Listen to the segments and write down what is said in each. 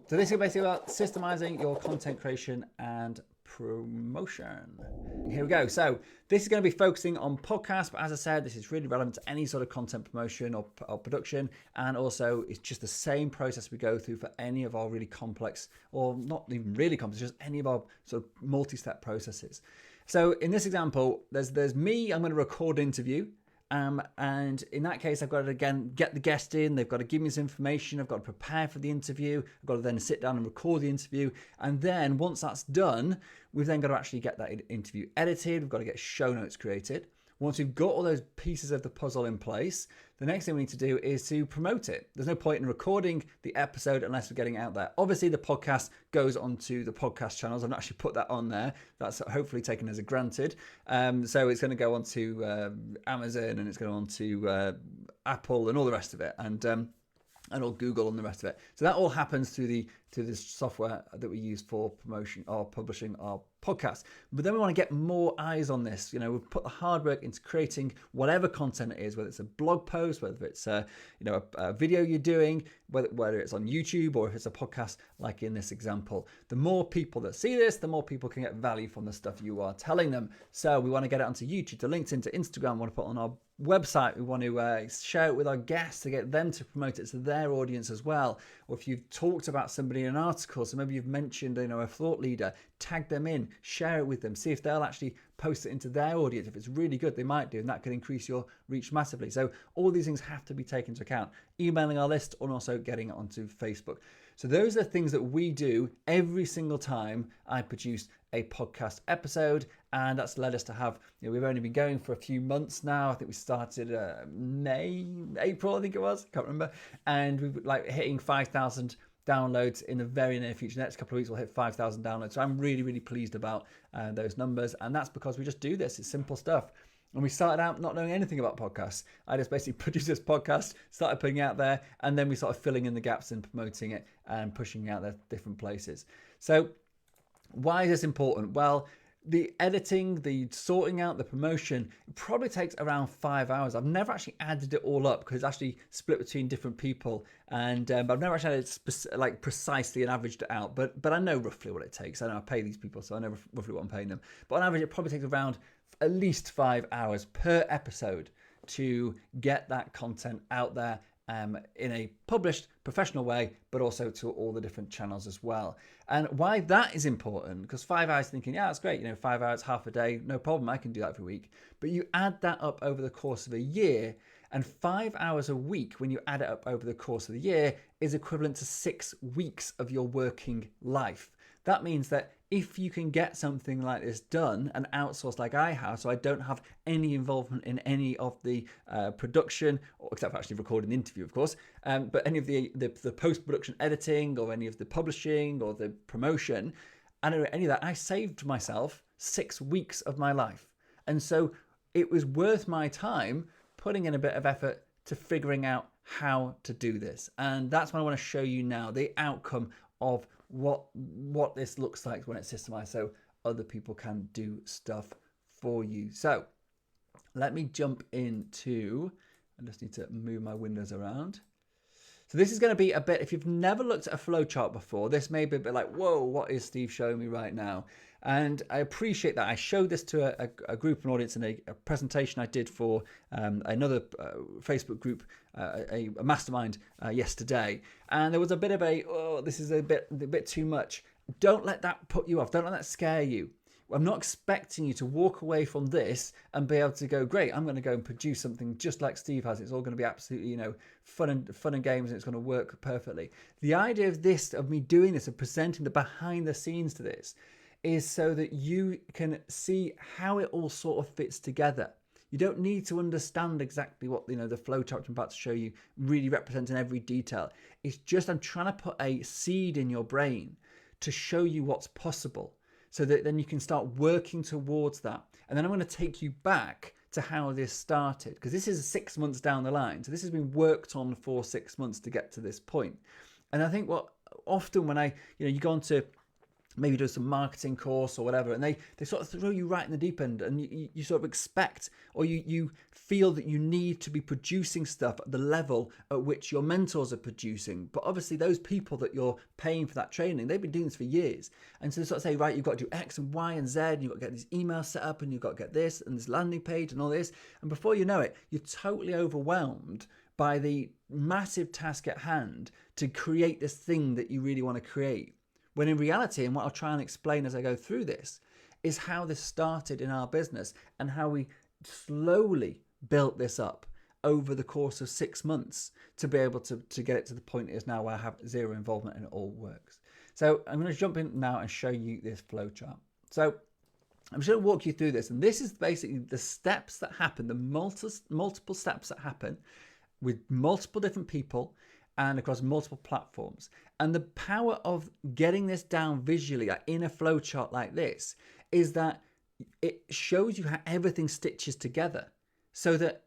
So this is basically about systemizing your content creation and promotion. Here we go. So this is going to be focusing on podcasts, but as I said, this is really relevant to any sort of content promotion or production, and also it's just the same process we go through for any of our really complex, or not even really complex, just any of our sort of multi-step processes. So in this example, there's me. I'm going to record an interview. And in that case, I've got to again get the guest in. They've got to give me some information. I've got to prepare for the interview. I've got to then sit down and record the interview. And then once that's done, we've then got to actually get that interview edited. We've got to get show notes created. Once we've got all those pieces of the puzzle in place, the next thing we need to do is to promote it. There's no point in recording the episode unless we're getting it out there. Obviously, the podcast goes onto the podcast channels. I've not actually put that on there. That's hopefully taken as a granted. So it's going to go onto Amazon, and it's going on to Apple and all the rest of it, and all Google and the rest of it. So that all happens through the software that we use for promotion or publishing our podcast. But then we want to get more eyes on this. You know, we've put the hard work into creating whatever content it is, whether it's a blog post, whether it's a video you're doing, whether it's on YouTube or if it's a podcast like in this example. The more people that see this, the more people can get value from the stuff you are telling them. So we want to get it onto YouTube, to LinkedIn, to Instagram. We want to put it on our website. We want to share it with our guests to get them to promote it to their audience as well. Or if you've talked about somebody in an article, so maybe you've mentioned a thought leader, tag them in, share it with them, see if they'll actually post it into their audience. If it's really good, they might do, and that could increase your reach massively. So all these things have to be taken into account. Emailing our list, and also getting it onto Facebook. So those are things that we do every single time I produce a podcast episode, and that's led us to have, we've only been going for a few months now. I think we started April, I think it was, can't remember, and we've hitting 5,000 downloads in the very near future. Next couple of weeks we'll hit 5,000 downloads. So I'm really, really pleased about those numbers, and that's because we just do this. It's simple stuff. And we started out not knowing anything about podcasts. I just basically produced this podcast, started putting it out there, and then we started filling in the gaps and promoting it and pushing it out there different places. So why is this important? Well, the editing, the sorting out, the promotion, it probably takes around 5 hours. I've never actually added it all up because it's actually split between different people, and but I've never actually added precisely and averaged it out. But I know roughly what it takes. I know I pay these people, so I know roughly what I'm paying them. But on average, it probably takes around at least 5 hours per episode to get that content out there in a published professional way, but also to all the different channels as well. And why that is important, because 5 hours thinking, yeah, that's great, 5 hours, half a day, no problem, I can do that every week. But you add that up over the course of a year, and 5 hours a week, when you add it up over the course of the year, is equivalent to 6 weeks of your working life. That means that if you can get something like this done and outsourced like I have, so I don't have any involvement in any of the production, except for actually recording the interview, of course, but any of the post-production editing or any of the publishing or the promotion, I don't know any of that, I saved myself 6 weeks of my life. And so it was worth my time putting in a bit of effort to figuring out how to do this. And that's what I want to show you now, the outcome of what this looks like when it's systemized, so other people can do stuff for you. So let me jump into, I just need to move my windows around. So this is going to be a bit, if you've never looked at a flowchart before, this may be a bit like, whoa, what is Steve showing me right now? And I appreciate that. I showed this to a group, an audience, in a presentation I did for another Facebook group, a mastermind yesterday. And there was a bit of this is a bit too much. Don't let that put you off. Don't let that scare you. I'm not expecting you to walk away from this and be able to go, great, I'm going to go and produce something just like Steve has. It's all going to be absolutely, fun and games, and it's going to work perfectly. The idea of this, of me doing this, of presenting the behind the scenes to this, is so that you can see how it all sort of fits together. You don't need to understand exactly what, the flowchart I'm about to show you really represents in every detail. It's just I'm trying to put a seed in your brain to show you what's possible, so that then you can start working towards that. And then I'm going to take you back to how this started, because this is 6 months down the line. So this has been worked on for 6 months to get to this point. And I think what often when you go onto maybe do some marketing course or whatever, and they sort of throw you right in the deep end, and you sort of expect, or you feel that you need to be producing stuff at the level at which your mentors are producing. But obviously those people that you're paying for that training, they've been doing this for years. And so they sort of say, right, you've got to do X and Y and Z, and you've got to get these emails set up, and you've got to get this and this landing page and all this. And before you know it, you're totally overwhelmed by the massive task at hand to create this thing that you really want to create. When in reality, and what I'll try and explain as I go through this, is how this started in our business and how we slowly built this up over the course of 6 months to be able to get it to the point it is now, where I have zero involvement and it all works. So I'm going to jump in now and show you this flowchart. So I'm just going to walk you through this. And this is basically the steps that happen, the multiple steps that happen with multiple different people and across multiple platforms. And the power of getting this down visually in a flowchart like this is that it shows you how everything stitches together, so that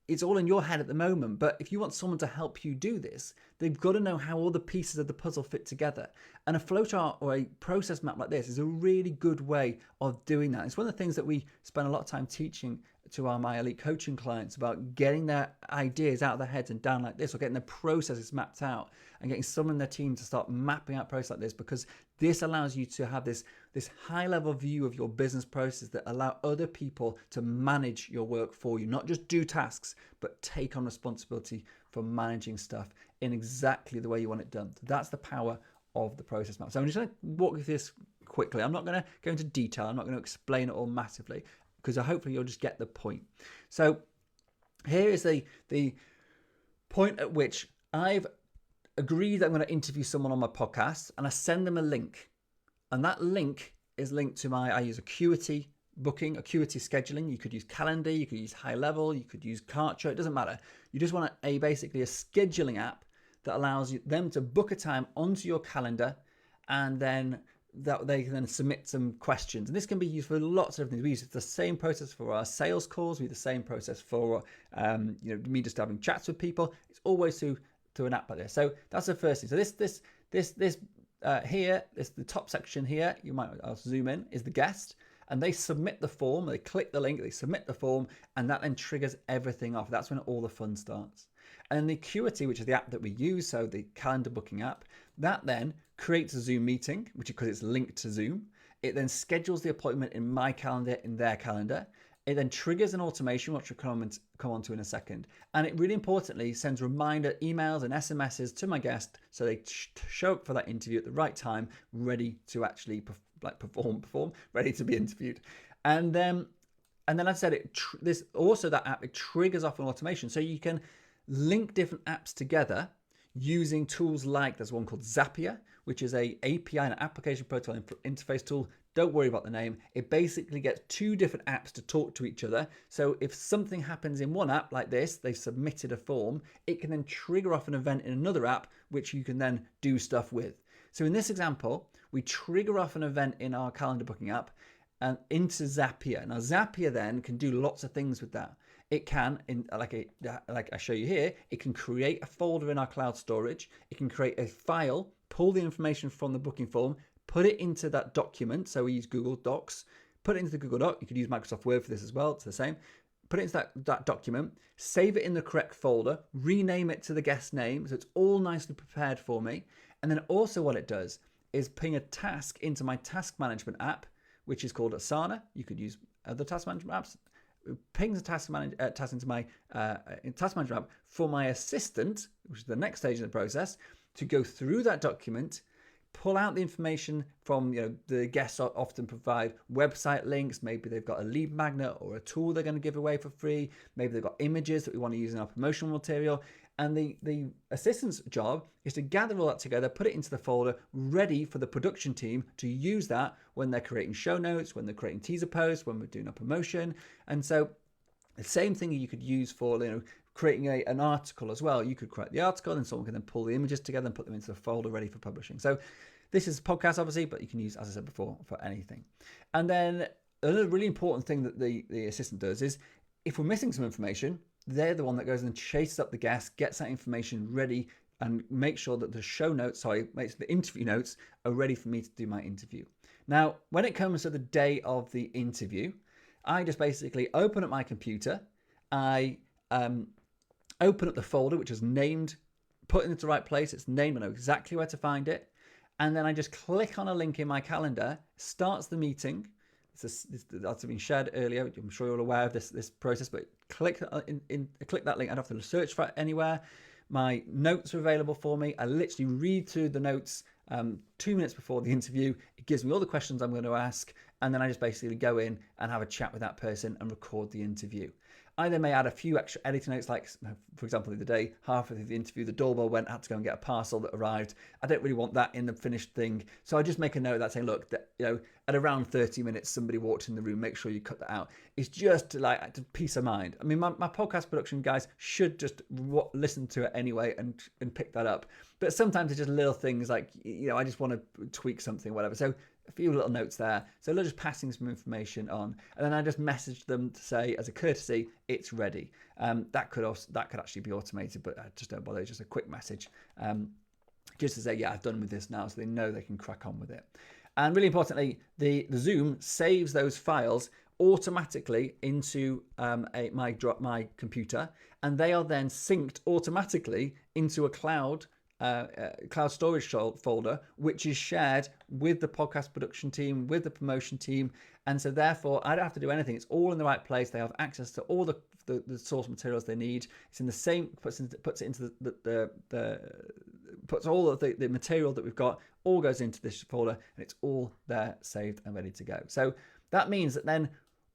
it's all in your head at the moment. But if you want someone to help you do this, they've got to know how all the pieces of the puzzle fit together. And a flowchart or a process map like this is a really good way of doing that. It's one of the things that we spend a lot of time teaching to our My Elite coaching clients, about getting their ideas out of their heads and down like this, or getting their processes mapped out and getting someone in their team to start mapping out process like this, because this allows you to have this high level view of your business process that allow other people to manage your work for you, not just do tasks, but take on responsibility for managing stuff in exactly the way you want it done. So that's the power of the process map. So I'm just going to walk you through this quickly. I'm not going to go into detail. I'm not going to explain it all massively, because hopefully you'll just get the point. So here is the point at which I've agreed that I'm going to interview someone on my podcast, and I send them a link. And that link is linked to I use Acuity booking, Acuity scheduling. You could use Calendar, you could use High Level, you could use Kartra, it doesn't matter. You just want basically a scheduling app that allows them to book a time onto your calendar, and then that they can then submit some questions. And this can be used for lots of things. We use the same process for our sales calls. We use the same process for me just having chats with people. It's always through an app like this. So that's the first thing. So this here, the top section here, I'll zoom in, is the guest. And they submit the form, they click the link, they submit the form, and that then triggers everything off. That's when all the fun starts. And then the Acuity, which is the app that we use, so the calendar booking app, that then creates a Zoom meeting, which is because it's linked to Zoom. It then schedules the appointment in my calendar, in their calendar. It then triggers an automation, which we'll come on to in a second. And it really importantly sends reminder emails and SMSs to my guest, so they show up for that interview at the right time, ready to actually perform, ready to be interviewed. And then I said that app, it triggers off an automation, so you can link different apps together using tools like, there's one called Zapier, which is a API and application protocol interface tool. Don't worry about the name. It basically gets two different apps to talk to each other. So if something happens in one app like this, they've submitted a form, it can then trigger off an event in another app, which you can then do stuff with. So in this example, we trigger off an event in our calendar booking app and into Zapier. Now Zapier then can do lots of things with that. It can, like I show you here, it can create a folder in our cloud storage. It can create a file, pull the information from the booking form, put it into that document. So we use Google Docs, put it into the Google Doc. You could use Microsoft Word for this as well. It's the same. Put it into that document, save it in the correct folder, rename it to the guest name. So it's all nicely prepared for me. And then also what it does is ping a task into my task management app, which is called Asana. You could use other task management apps. Pings a task into my task management app for my assistant, which is the next stage in the process, to go through that document, pull out the information from, the guests often provide website links. Maybe they've got a lead magnet or a tool they're going to give away for free. Maybe they've got images that we want to use in our promotional material. And the assistant's job is to gather all that together, put it into the folder, ready for the production team to use that when they're creating show notes, when they're creating teaser posts, when we're doing a promotion. And so the same thing you could use for creating an article as well. You could create the article and someone can then pull the images together and put them into the folder ready for publishing. So this is a podcast, obviously, but you can use, as I said before, for anything. And then another really important thing that the assistant does is if we're missing some information, they're the one that goes and chases up the guest, gets that information ready and make sure that the interview notes are ready for me to do my interview. Now, when it comes to the day of the interview, I just basically open up my computer. I open up the folder, which is named, put it into the right place. It's named. I know exactly where to find it. And then I just click on a link in my calendar, starts the meeting. That's been shared earlier. I'm sure you're all aware of this process, but click that link. I don't have to search for it anywhere. My notes are available for me. I literally read through the notes 2 minutes before the interview. It gives me all the questions I'm going to ask, and then I just basically go in and have a chat with that person and record the interview. I then may add a few extra editing notes, like, for example, the other day, halfway through the interview, the doorbell went, I had to go and get a parcel that arrived. I don't really want that in the finished thing. So I just make a note of that saying, look, that, at around 30 minutes, somebody walked in the room, make sure you cut that out. It's just to peace of mind. I mean, my podcast production guys should just listen to it anyway and pick that up. But sometimes it's just little things like, I just want to tweak something or whatever. So a few little notes there. So they're just passing some information on, and then I just message them to say, as a courtesy, it's ready. That could actually be automated, but I just don't bother. It's just a quick message, just to say, yeah, I've done with this now, so they know they can crack on with it. And really importantly, the Zoom saves those files automatically into my computer, and they are then synced automatically into a cloud storage folder, which is shared with the podcast production team, with the promotion team. And so therefore I don't have to do anything. It's all in the right place. They have access to all the source materials they need. It's in the same, puts all of the material that we've got, all goes into this folder, and it's all there saved and ready to go. So that means that then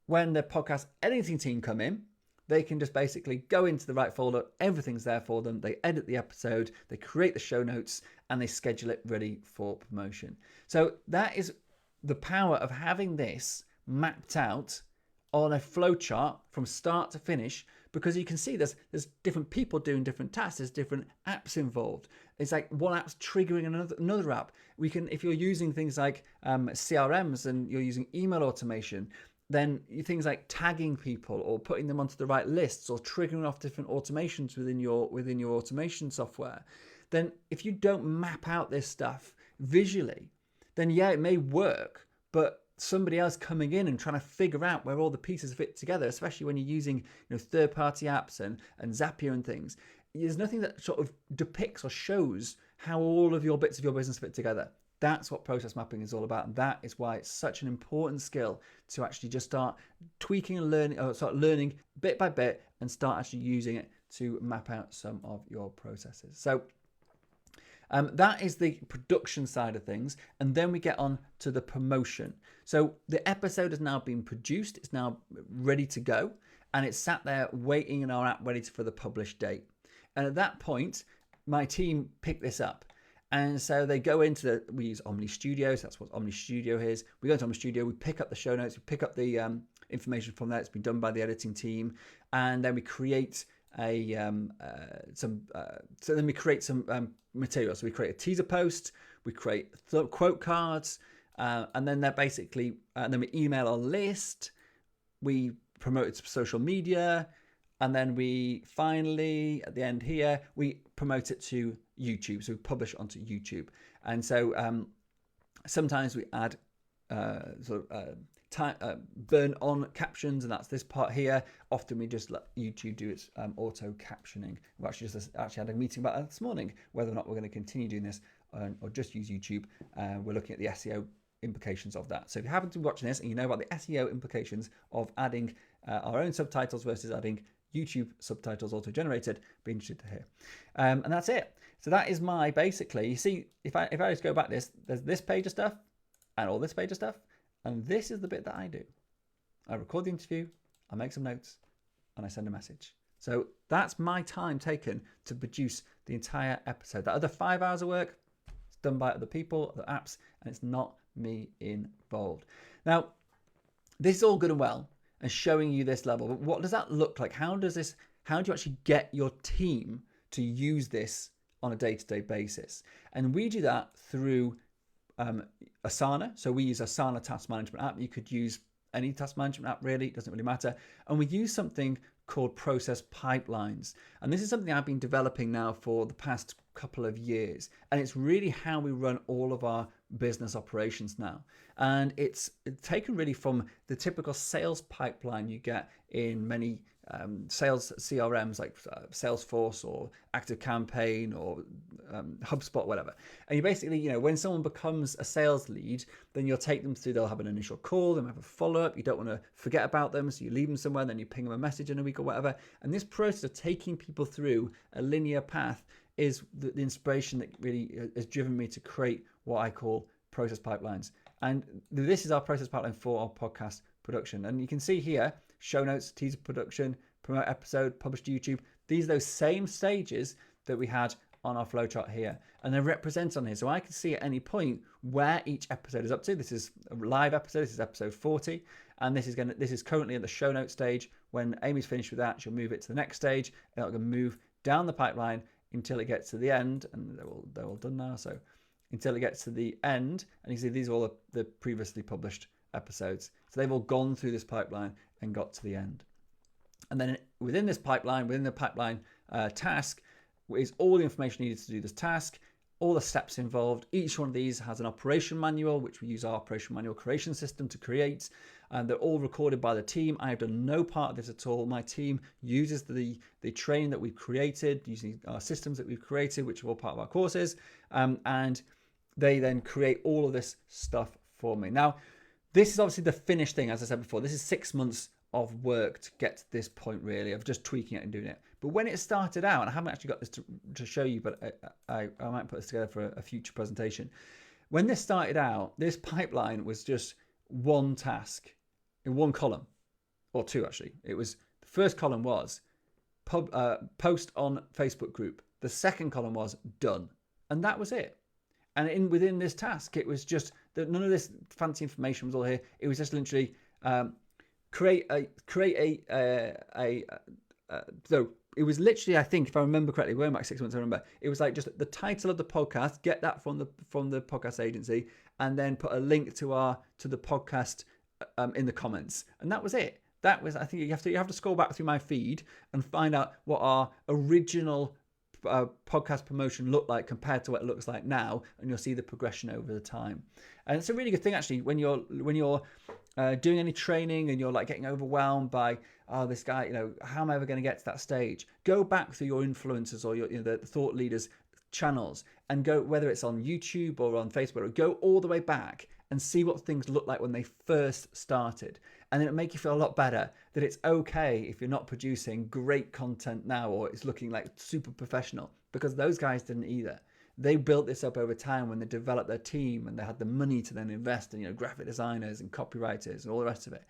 when the podcast editing team come in, they can just basically go into the right folder. Everything's there for them. They edit the episode, they create the show notes, and they schedule it ready for promotion. So that is the power of having this mapped out on a flowchart from start to finish, because you can see there's different people doing different tasks. There's different apps involved. It's like one app's triggering another app. If you're using things like CRMs and you're using email automation, then things like tagging people or putting them onto the right lists or triggering off different automations within your automation software, then if you don't map out this stuff visually, then yeah, it may work, but somebody else coming in and trying to figure out where all the pieces fit together, especially when you're using third-party apps and Zapier and things, there's nothing that sort of depicts or shows how all of your bits of your business fit together. That's what process mapping is all about, and that is why it's such an important skill to actually just start tweaking and learning, or start learning bit by bit, and start actually using it to map out some of your processes. So that is the production side of things, and then we get on to the promotion. So the episode has now been produced, it's now ready to go, and it's sat there waiting in our app ready for the published date. And at that point, my team pick this up. And so they go into we use Omni Studio, so that's what Omni Studio is. We go into Omni Studio, we pick up the show notes, we pick up the information from there. It's been done by the editing team, and then we create some material. So we create a teaser post, we create quote cards, and then they're basically, and then we email our list, we promote it to social media, and then we finally, at the end here, we promote it to YouTube. So we publish it onto YouTube. And so sometimes we add burn on captions, and that's this part here. Often we just let YouTube do its auto captioning. We actually had a meeting about that this morning, whether or not we're going to continue doing this or just use YouTube. We're looking at the SEO implications of that. So if you happen to be watching this and you know about the SEO implications of adding our own subtitles versus adding YouTube subtitles auto-generated, be interested to hear. And that's it. So that is basically, you see, if I just go back there's this page of stuff and all this page of stuff, and this is the bit that I do. I record the interview, I make some notes, and I send a message. So that's my time taken to produce the entire episode. That other 5 hours of work, it's done by other people, other apps, and it's not me involved. Now, this is all good and well, and showing you this level, but what does that look like? How do you actually get your team to use this on a day-to-day basis? And we do that through Asana. So we use Asana task management app. You could use any task management app, really, it doesn't really matter. And we use something called process pipelines. And this is something I've been developing now for the past couple of years. And it's really how we run all of our business operations now. And it's taken really from the typical sales pipeline you get in many sales CRMs like Salesforce or ActiveCampaign or HubSpot, whatever. And you basically, when someone becomes a sales lead, then you'll take them through, they'll have an initial call, they'll have a follow-up. You don't want to forget about them, so you leave them somewhere, then you ping them a message in a week or whatever. And this process of taking people through a linear path is the inspiration that really has driven me to create what I call process pipelines. And this is our process pipeline for our podcast production. And you can see here, show notes, teaser production, promote episode, publish to YouTube. These are those same stages that we had on our flowchart here. And they're represented on here. So I can see at any point where each episode is up to. This is a live episode. This is episode 40. And this is currently at the show note stage. When Amy's finished with that, she'll move it to the next stage. And it'll move down the pipeline until it gets to the end. And they're all done now. So until it gets to the end. And you see these are all the previously published episodes. So they've all gone through this pipeline and got to the end. And then within the pipeline task is all the information needed to do this task, all the steps involved. Each one of these has an operation manual, which we use our operation manual creation system to create. And they're all recorded by the team. I have done no part of this at all. My team uses the training that we've created, using our systems that we've created, which are all part of our courses. And they then create all of this stuff for me. Now, this is obviously the finished thing. As I said before, this is 6 months of work to get to this point, really, of just tweaking it and doing it. But when it started out, and I haven't actually got this to show you, but I might put this together for a future presentation. When this started out, this pipeline was just one task in one column, or two actually. It was, the first column was post on Facebook group. The second column was done. And that was it. And within this task, it was just that none of this fancy information was all here. It was just literally so it was literally, I think, if I remember correctly, going back 6 months, I remember, it was like just the title of the podcast, get that from the podcast agency, and then put a link to the podcast in the comments. And that was it. That was, I think you have to scroll back through my feed and find out what our original podcast promotion looked like compared to what it looks like now, and you'll see the progression over the time. And it's a really good thing actually when you're doing any training and you're like getting overwhelmed by this guy, how am I ever going to get to that stage? Go back through your influencers or your the thought leaders channels and go, whether it's on YouTube or on Facebook, or go all the way back and see what things look like when they first started. And then it'll make you feel a lot better that it's okay if you're not producing great content now or it's looking like super professional, because those guys didn't either. They built this up over time when they developed their team and they had the money to then invest in graphic designers and copywriters and all the rest of it.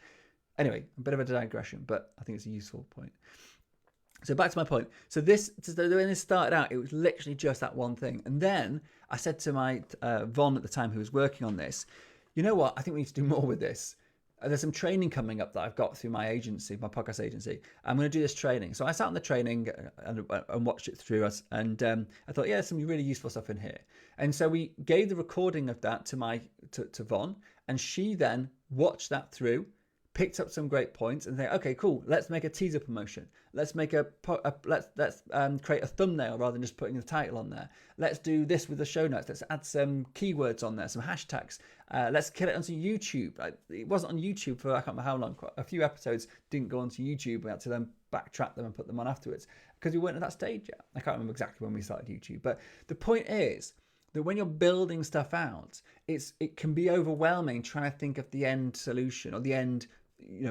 Anyway, a bit of a digression, but I think it's a useful point. So back to my point. So when this started out, it was literally just that one thing. And then I said to my Von at the time, who was working on this, you know what? I think we need to do more with this. There's some training coming up that I've got through my agency, my podcast agency. I'm going to do this training. So I sat on the training and watched it through us. And I thought, yeah, there's some really useful stuff in here. And so we gave the recording of that to Von. And she then watched that through, picked up some great points and say, okay, cool. Let's make a teaser promotion. Let's make let's create a thumbnail rather than just putting the title on there. Let's do this with the show notes. Let's add some keywords on there, some hashtags. Let's get it onto YouTube. It wasn't on YouTube for I can't remember how long. A few episodes didn't go onto YouTube. We had to then backtrack them and put them on afterwards because we weren't at that stage yet. I can't remember exactly when we started YouTube. But the point is that when you're building stuff out, it can be overwhelming trying to think of the end solution or the end,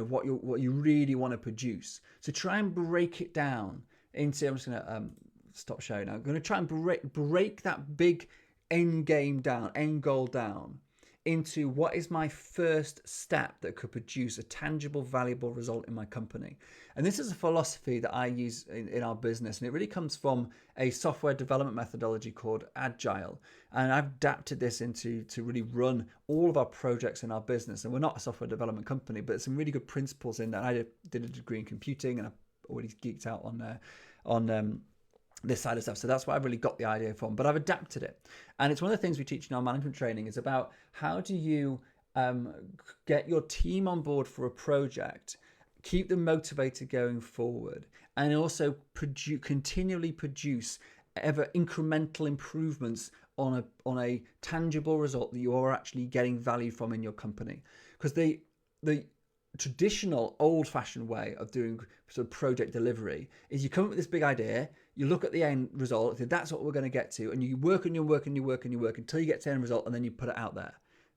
what you really want to produce. So try and break it down into, I'm just going to stop sharing now. I'm going to try and break that big end goal down into what is my first step that could produce a tangible, valuable result in my company. And this is a philosophy that I use in our business. And it really comes from a software development methodology called Agile. And I've adapted this to really run all of our projects in our business. And we're not a software development company, but some really good principles in that. I did a degree in computing and I've already geeked out on this side of stuff. So that's where I've really got the idea from, but I've adapted it. And it's one of the things we teach in our management training is about how do you get your team on board for a project, keep them motivated going forward, and also continually produce ever incremental improvements on a tangible result that you are actually getting value from in your company. Because the traditional old-fashioned way of doing sort of project delivery is you come up with this big idea, you look at the end result, that's what we're going to get to, and you work and you work and you work and you work until you get to the end result, and then you put it out there.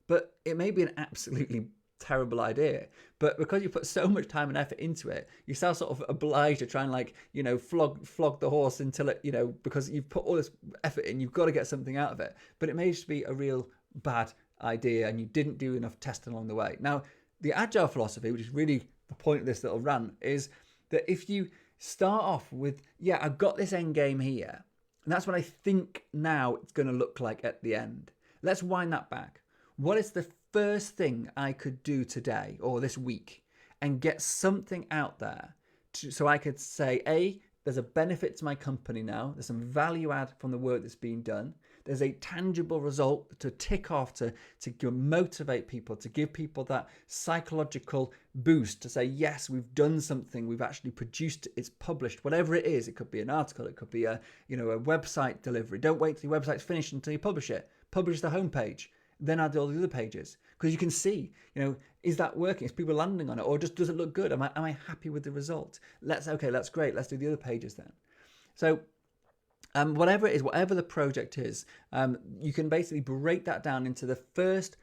But it may be an absolutely terrible idea, but because you put so much time and effort into it, you're still sort of obliged to try and flog the horse until it, because you've put all this effort in, you've got to get something out of it. But it may just be a real bad idea and you didn't do enough testing along the way. Now, the Agile philosophy, which is really the point of this little rant, is that if you start off with, I've got this end game here, and that's what I think now it's going to look like at the end. Let's wind that back. What is the first thing I could do today or this week and get something out there so I could say, there's a benefit to my company now. There's some value add from the work that's being done. There's a tangible result to tick off, to motivate people, to give people that psychological boost to say, yes, we've done something. We've actually produced it. It's published, whatever it is. It could be an article. It could be a website delivery. Don't wait till your website's finished until you publish it. Publish the homepage. Then add all the other pages, because you can see, is that working? Is people landing on it, or just does it look good? Am I happy with the result? That's great. Let's do the other pages then. So whatever it is, whatever the project is, you can basically break that down into the first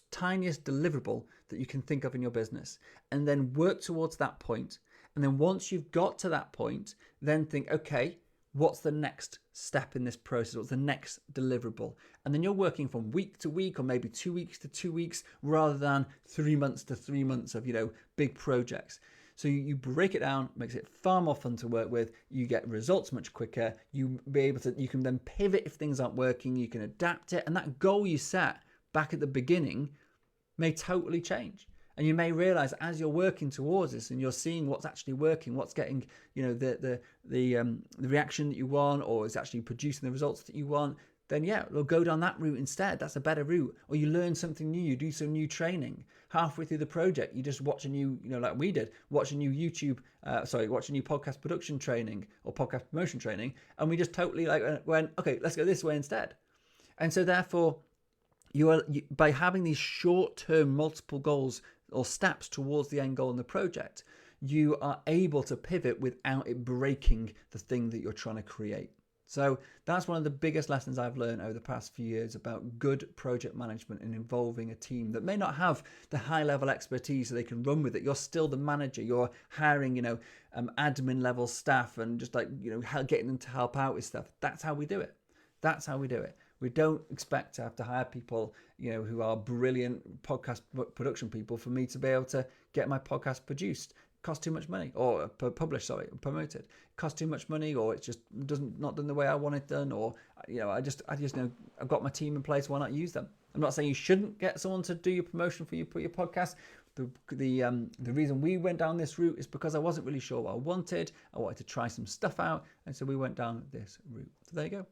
tiniest deliverable that you can think of in your business, and then work towards that point. And then once you've got to that point, then think, okay, what's the next step in this process? What's the next deliverable? And then you're working from week to week, or maybe 2 weeks to 2 weeks, rather than 3 months to 3 months of, big projects. So you break it down, makes it far more fun to work with. You get results much quicker. You can then pivot if things aren't working. You can adapt it. And that goal you set back at the beginning may totally change. And you may realize as you're working towards this and you're seeing what's actually working, what's getting, the reaction that you want, or is actually producing the results that you want, then we'll go down that route instead. That's a better route. Or you learn something new, you do some new training. Halfway through the project, you just watch a new, like we did, watch a new podcast production training or podcast promotion training. And we just totally went, okay, let's go this way instead. And so therefore, by having these short-term multiple goals or steps towards the end goal in the project, you are able to pivot without it breaking the thing that you're trying to create. So that's one of the biggest lessons I've learned over the past few years about good project management and involving a team that may not have the high level expertise so they can run with it. You're still the manager. You're hiring, admin level staff and just getting them to help out with stuff. That's how we do it. That's how we do it. We don't expect to have to hire people, who are brilliant podcast production people for me to be able to get my podcast produced. It costs too much money, or promoted. It costs too much money, or it's just not done the way I want it done, or I just know I've got my team in place. Why not use them? I'm not saying you shouldn't get someone to do your promotion for your podcast. The reason we went down this route is because I wasn't really sure what I wanted. I wanted to try some stuff out, and so we went down this route. So there you go.